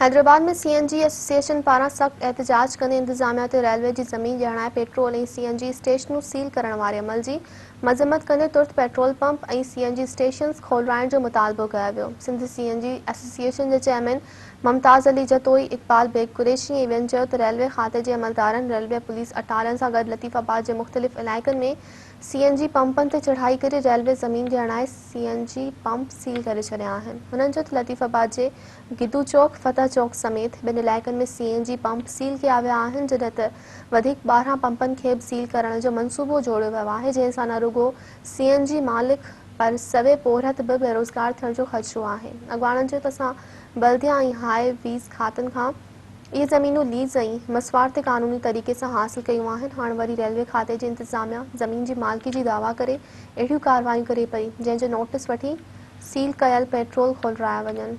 हैदराबाद में CNG association पारां सख्त एहतजाज कंदे इंतजामिया ते रेलवे जी ज़मीन ॼाणाए पेट्रोल ऐं सीएनजी स्टेशनूं सील करण वारे अमल जी मज़म्मत कंदे तुर्त पेट्रोल पंप ऐं सीएनजी स्टेशन्स खोलाइण जो मुतालबो कयो वियो। सिंध सीएनजी एसोसिएशन जे चेयरमैन मुमताज़ अली जतोई, इक़बाल बेग कुरैशी ऐं ॿियनि चयो त रेलवे खाते जे अमलदारनि रेलवे पुलिस अटारनि सां गॾु लतीफ़ाबाद जे मुख़्तलिफ़ इलाइक़नि में सीएनजी पंपनि ते चढ़ाई करे रेलवे ज़मीन ॼाणाए सीएनजी पंप सील करे छॾिया आहिनि। हुननि चयो त लतीफ़ाबाद जे गिदू चौक, फतह चौक समेत ॿिनि इलाइक़नि में सीएनजी पंप सील कया विया आहिनि, जॾहिं त वधीक 12 पंपनि खे बि सील करण जो मंसूबो जोड़ियो वियो आहे, जंहिं सां न रुॻो सीएनजी मालिक पर सवे पोरहत बि बेरोज़गार थियण जो ख़दशो आहे। अॻवाननि चयो त असां बल्दिया ऐं हाई वीज़ खातनि खां इहे ज़मीनूं लीज़ ऐं मसवार ते क़ानूनी तरीक़े सां हासिल कयूं आहिनि। हाणे वरी रेलवे खाते जी इंतिज़ामिया ज़मीन जी मालिकी जी दावा करे अहिड़ियूं कार्रवायूं करे पई, जंहिंजो नोटिस वठी सील कयल पेट्रोल खोलाया वञनि।